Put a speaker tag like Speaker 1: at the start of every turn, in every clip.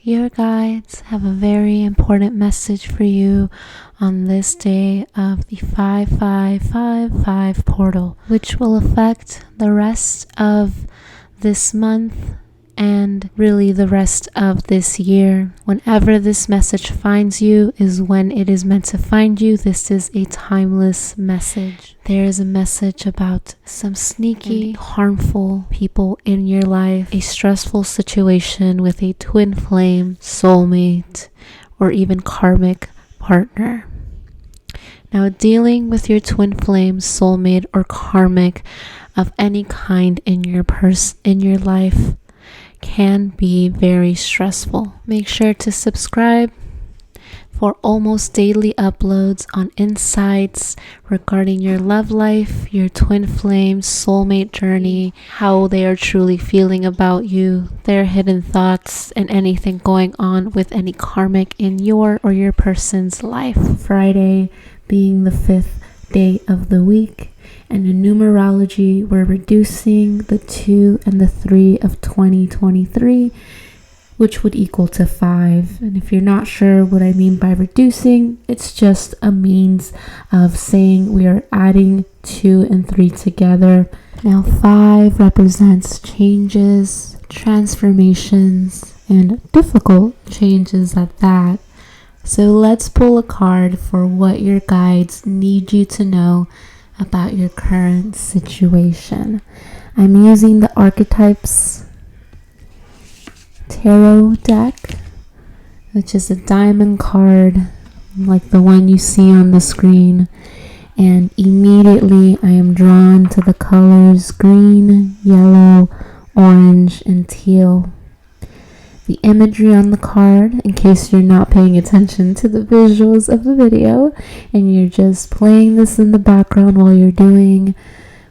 Speaker 1: Your guides have a very important message for you on this day of the 5555 portal, which will affect the rest of this month and really the rest of this year. Whenever this message finds you is when it is meant to find you. This is a timeless message. There is a message about some sneaky, harmful people in your life, a stressful situation with a twin flame, soulmate, or even karmic partner. Now, dealing with your twin flame, soulmate, or karmic of any kind in your life can be very stressful. Make sure to subscribe for almost daily uploads on insights regarding your love life, your twin flame, soulmate journey, how they are truly feeling about you, their hidden thoughts, and anything going on with any karmic in your or your person's life. Friday being the 5th day of the week. And in numerology, we're reducing the 2 and the 3 of 2023, which would equal to 5. And if you're not sure what I mean by reducing, it's just a means of saying we are adding 2 and 3 together. Now 5 represents changes, transformations, and difficult changes at that. So let's pull a card for what your guides need you to know about your current situation. I'm using the Archetypes Tarot deck, which is a diamond card like the one you see on the screen, and immediately I am drawn to the colors green, yellow, orange, and teal. The imagery on the card, in case you're not paying attention to the visuals of the video and you're just playing this in the background while you're doing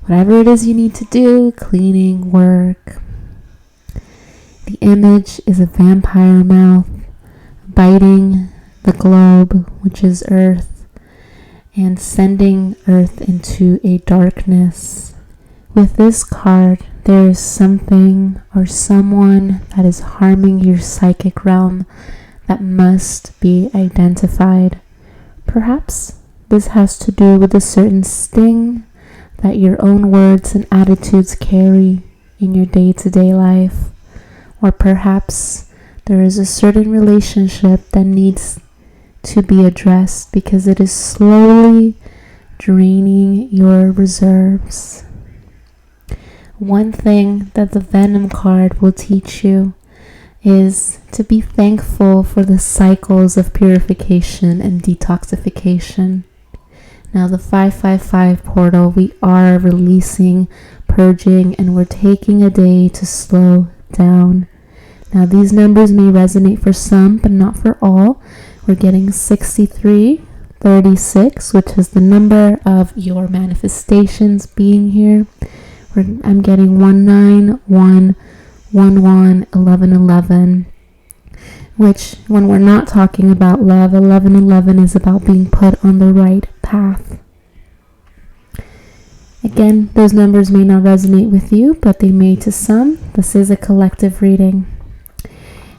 Speaker 1: whatever it is you need to do, cleaning, work. The image is a vampire mouth biting the globe, which is Earth, and sending Earth into a darkness. With this card, there is something or someone that is harming your psychic realm that must be identified. Perhaps this has to do with a certain sting that your own words and attitudes carry in your day-to-day life. Or perhaps there is a certain relationship that needs to be addressed because it is slowly draining your reserves. One thing that the Venom card will teach you is to be thankful for the cycles of purification and detoxification. Now the 555 portal, we are releasing, purging, and we're taking a day to slow down. Now these numbers may resonate for some, but not for all. We're getting 63, 36, which is the number of your manifestations being here. I'm getting 191, 11, 11, which when we're not talking about love, 11, 11 is about being put on the right path. Again, those numbers may not resonate with you, but they may to some. This is a collective reading.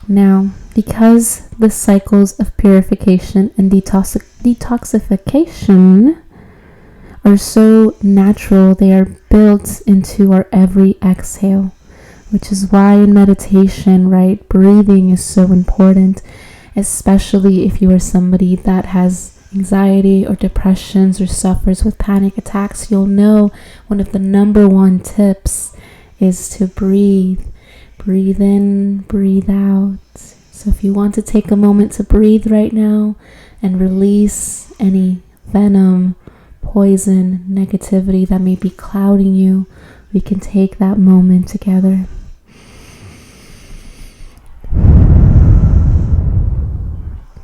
Speaker 1: Now, because the cycles of purification and detoxification are so natural, they are built into our every exhale, which is why in meditation, right, breathing is so important, especially if you are somebody that has anxiety or depressions or suffers with panic attacks. You'll know one of the number one tips is to breathe in, breathe out. So if you want to take a moment to breathe right now and release any venom, poison, negativity that may be clouding you, we can take that moment together.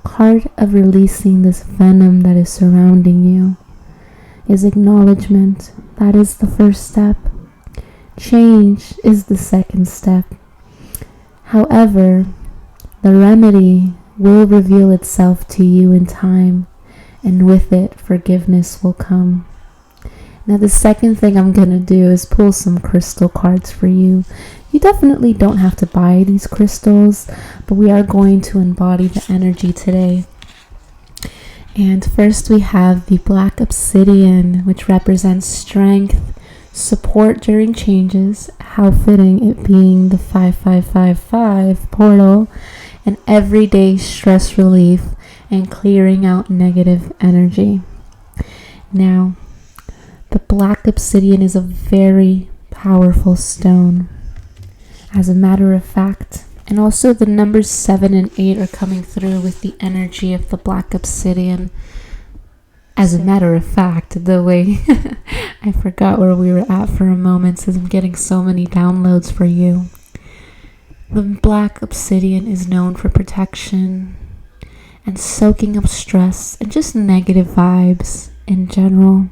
Speaker 1: Part of releasing this venom that is surrounding you is acknowledgement. That is the first step. Change is the second step. However, the remedy will reveal itself to you in time, and with it, forgiveness will come. Now the second thing I'm going to do is pull some crystal cards for you. You definitely don't have to buy these crystals, but we are going to embody the energy today. And first we have the black obsidian, which represents strength, support during changes, how fitting it being the 5555 portal, and everyday stress relief and clearing out negative energy. Now, the black obsidian is a very powerful stone. As a matter of fact, and also the numbers 7 and 8 are coming through with the energy of the black obsidian. As a matter of fact, the way I forgot where we were at for a moment since I'm getting so many downloads for you. The black obsidian is known for protection and soaking up stress and just negative vibes in general.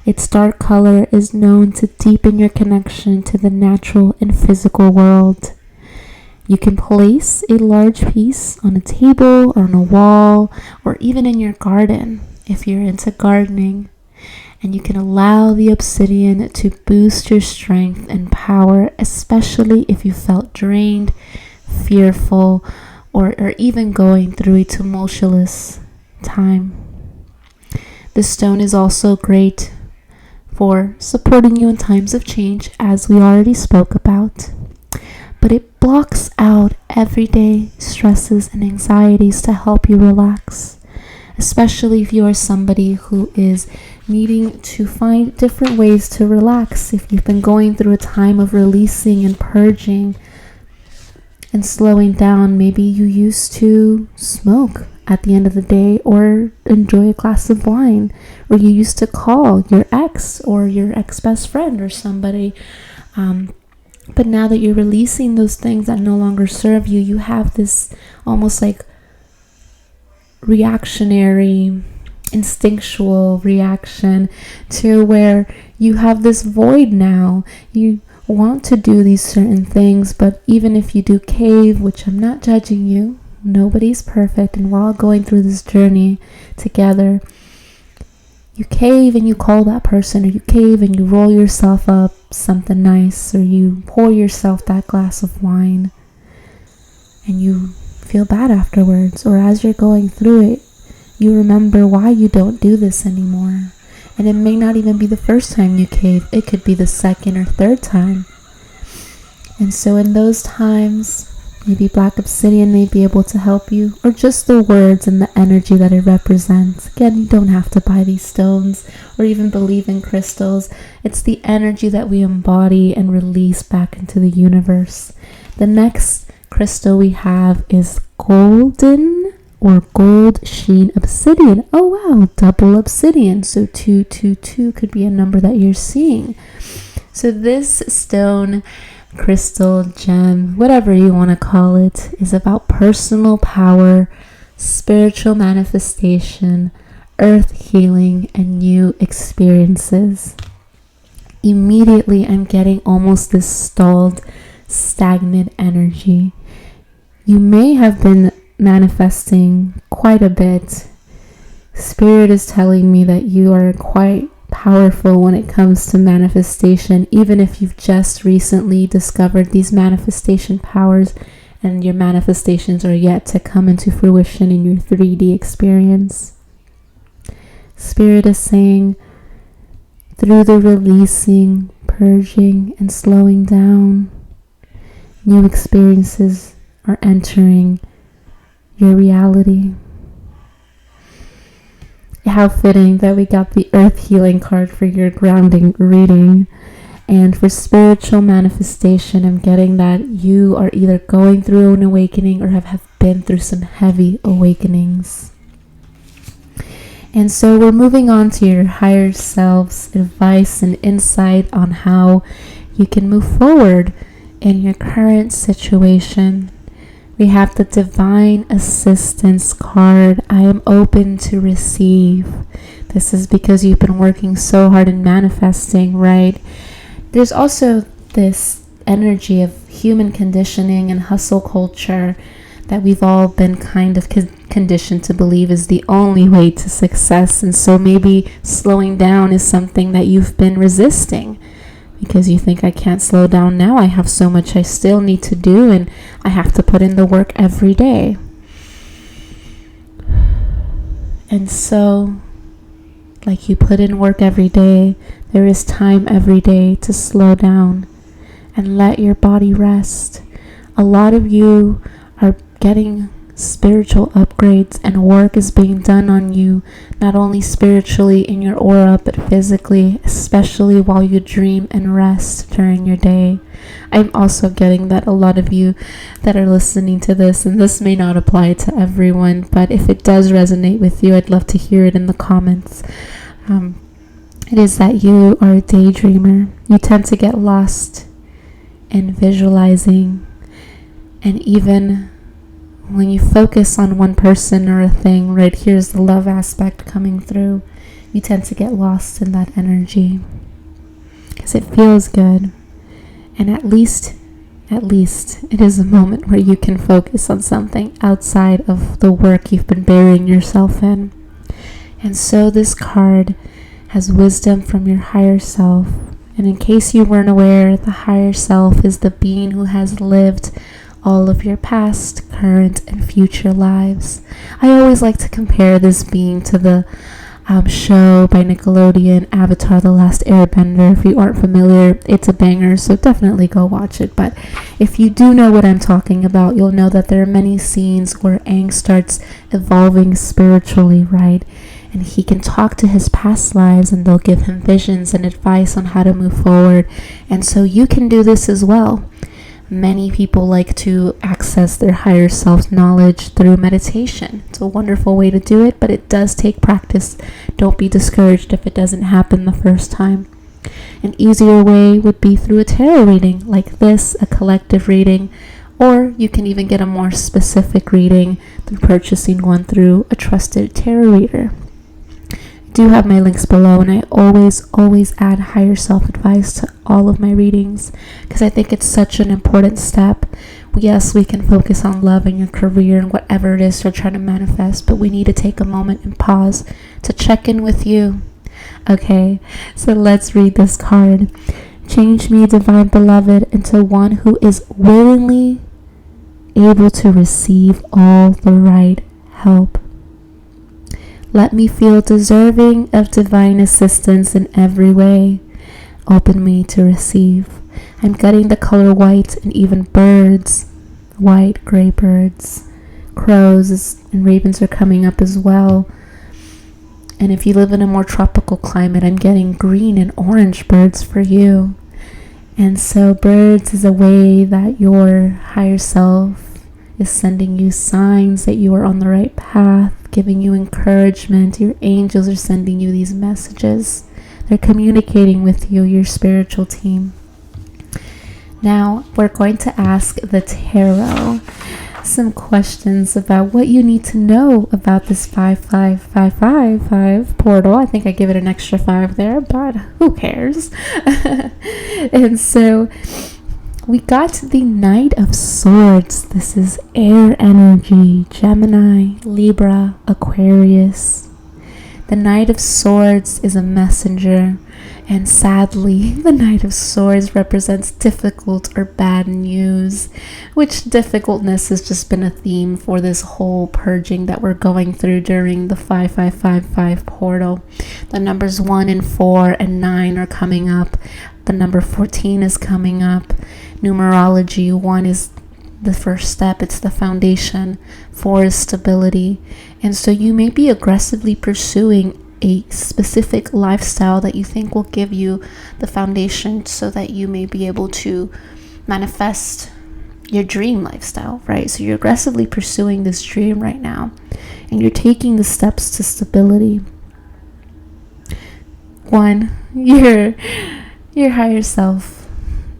Speaker 1: Its dark color is known to deepen your connection to the natural and physical world. You can place a large piece on a table or on a wall or even in your garden if you're into gardening. And you can allow the obsidian to boost your strength and power, especially if you felt drained, fearful, or even going through a tumultuous time. This stone is also great for supporting you in times of change, as we already spoke about. But it blocks out everyday stresses and anxieties to help you relax, especially if you are somebody who is needing to find different ways to relax. If you've been going through a time of releasing and purging and slowing down, maybe you used to smoke at the end of the day or enjoy a glass of wine, or you used to call your ex or your ex-best friend or somebody, but now that you're releasing those things that no longer serve you, you have this almost like reactionary, instinctual reaction to where you have this void now. You want to do these certain things, but even if you do cave, which I'm not judging you, nobody's perfect and we're all going through this journey together, you cave and you call that person, or you cave and you roll yourself up something nice, or you pour yourself that glass of wine and you feel bad afterwards, or as you're going through it you remember why you don't do this anymore. And it may not even be the first time you cave, it could be the second or third time. And so in those times, maybe black obsidian may be able to help you, or just the words and the energy that it represents. Again, you don't have to buy these stones or even believe in crystals. It's the energy that we embody and release back into the universe. The next crystal we have is golden or gold sheen obsidian. Oh wow, double obsidian. So 222 could be a number that you're seeing. So this stone, crystal, gem, whatever you want to call it, is about personal power, spiritual manifestation, earth healing, and new experiences. Immediately I'm getting almost this stalled, stagnant energy. You may have been manifesting quite a bit. Spirit is telling me that you are quite powerful when it comes to manifestation, even if you've just recently discovered these manifestation powers and your manifestations are yet to come into fruition in your 3D experience. Spirit is saying, through the releasing, purging, and slowing down, new experiences are entering your reality. How fitting that we got the earth healing card for your grounding reading. And for spiritual manifestation, I'm getting that you are either going through an awakening or have been through some heavy awakenings. And so we're moving on to your higher self's advice and insight on how you can move forward in your current situation. We have the Divine Assistance card. I am open to receive. This is because you've been working so hard in manifesting, right? There's also this energy of human conditioning and hustle culture that we've all been kind of conditioned to believe is the only way to success. And so maybe slowing down is something that you've been resisting because you think, I can't slow down now. I have so much I still need to do, and I have to put in the work every day. And so, like you put in work every day, there is time every day to slow down and let your body rest. A lot of you are getting spiritual upgrades, and work is being done on you, not only spiritually in your aura, but physically, especially while you dream and rest during your day. I'm also getting that a lot of you that are listening to this, and this may not apply to everyone, but if it does resonate with you, I'd love to hear it in the comments. It is that you are a daydreamer. You tend to get lost in visualizing, and even when you focus on one person or a thing, right, here's the love aspect coming through, you tend to get lost in that energy because it feels good. And at least it is a moment where you can focus on something outside of the work you've been burying yourself in. And so this card has wisdom from your higher self. And in case you weren't aware, the higher self is the being who has lived all of your past, current, and future lives. I always like to compare this being to the show by Nickelodeon, Avatar: The Last Airbender. If you aren't familiar, it's a banger, so definitely go watch it. But if you do know what I'm talking about, you'll know that there are many scenes where Aang starts evolving spiritually, right? And he can talk to his past lives, and they'll give him visions and advice on how to move forward. And so you can do this as well. Many people like to access their higher self knowledge through meditation. It's a wonderful way to do it, but it does take practice. Don't be discouraged if it doesn't happen the first time. An easier way would be through a tarot reading like this, a collective reading, or you can even get a more specific reading through purchasing one through a trusted tarot reader. I do have my links below, and I always add higher self advice to all of my readings because I think it's such an important step. Yes, we can focus on love and your career and whatever it is you're trying to manifest, but we need to take a moment and pause to check in with you. Okay, so let's read this card. Change me, divine beloved, into one who is willingly able to receive all the right help. Let me feel deserving of divine assistance in every way. Open me to receive. I'm getting the color white, and even birds, white, gray birds, crows, and ravens are coming up as well. And if you live in a more tropical climate, I'm getting green and orange birds for you. And so birds is a way that your higher self is sending you signs that you are on the right path, giving you encouragement. Your angels are sending you these messages. They're communicating with you, your spiritual team. Now, we're going to ask the tarot some questions about what you need to know about this 5555 portal. I think I give it an extra 5 there, but who cares? And so we got the Knight of Swords. This is air energy, Gemini, Libra, Aquarius. The Knight of Swords is a messenger, and sadly, the Knight of Swords represents difficult or bad news, which difficultness has just been a theme for this whole purging that we're going through during the 5555 portal. The numbers 1 and 4 and 9 are coming up. The number 14 is coming up. Numerology, 1 is the first step. It's the foundation. 4 is stability. And so you may be aggressively pursuing a specific lifestyle that you think will give you the foundation so that you may be able to manifest your dream lifestyle, right? So you're aggressively pursuing this dream right now, and you're taking the steps to stability. 1, your higher self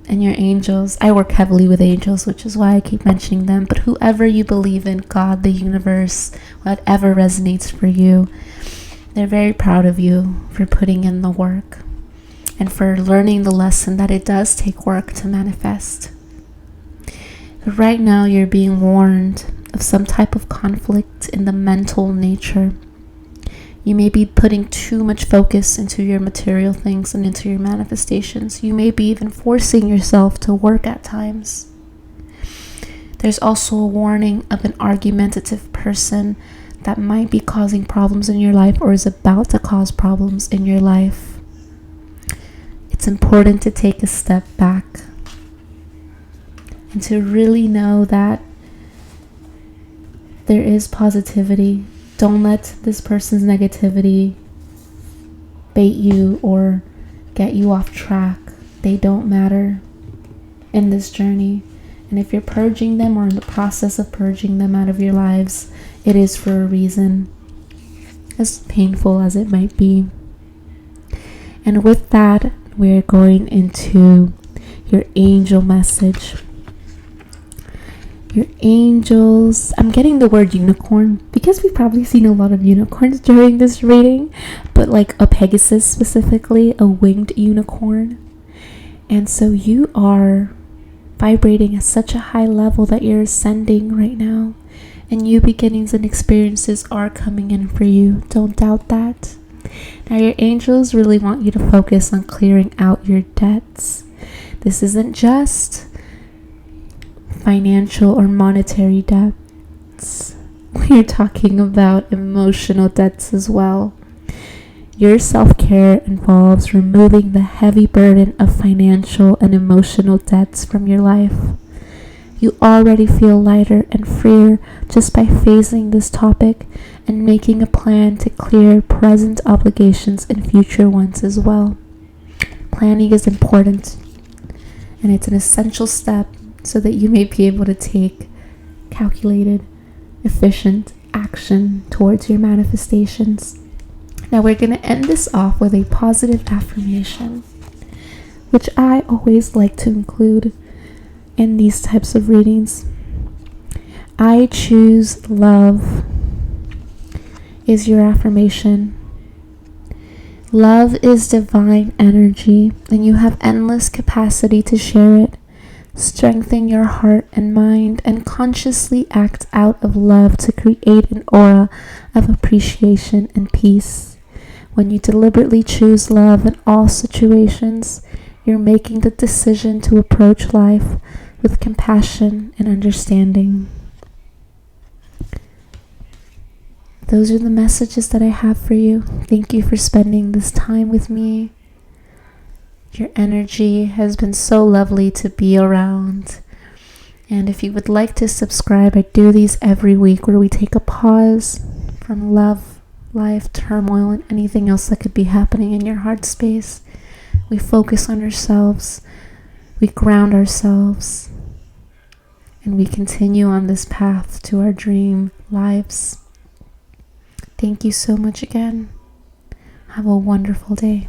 Speaker 1: and your angels. I work heavily with angels, which is why I keep mentioning them, but whoever you believe in, God, the universe, whatever resonates for you, they're very proud of you for putting in the work and for learning the lesson that it does take work to manifest. But right now you're being warned of some type of conflict in the mental nature. You may be putting too much focus into your material things and into your manifestations. You may be even forcing yourself to work at times. There's also a warning of an argumentative person that might be causing problems in your life or is about to cause problems in your life. It's important to take a step back and to really know that there is positivity. Don't let this person's negativity bait you or get you off track. They don't matter in this journey. And if you're purging them or in the process of purging them out of your lives, it is for a reason, as painful as it might be. And with that, we're going into your angel message. Your angels, I'm getting the word unicorn because we've probably seen a lot of unicorns during this reading, but like a Pegasus specifically, a winged unicorn. And so you are vibrating at such a high level that you're ascending right now, and new beginnings and experiences are coming in for you. Don't doubt that. Now your angels really want you to focus on clearing out your debts. This isn't just financial or monetary debts. We're talking about emotional debts as well. Your self-care involves removing the heavy burden of financial and emotional debts from your life. You already feel lighter and freer just by facing this topic and making a plan to clear present obligations and future ones as well. Planning is important, and it's an essential step so that you may be able to take calculated, efficient action towards your manifestations. Now we're going to end this off with a positive affirmation, which I always like to include in these types of readings. I choose love is your affirmation. Love is divine energy, and you have endless capacity to share it. Strengthen your heart and mind and consciously act out of love to create an aura of appreciation and peace. When you deliberately choose love in all situations, you're making the decision to approach life with compassion and understanding. Those are the messages that I have for you. Thank you for spending this time with me. Your energy has been so lovely to be around. And if you would like to subscribe, I do these every week where we take a pause from love, life, turmoil, and anything else that could be happening in your heart space. We focus on ourselves, we ground ourselves, and we continue on this path to our dream lives. Thank you so much again. Have a wonderful day.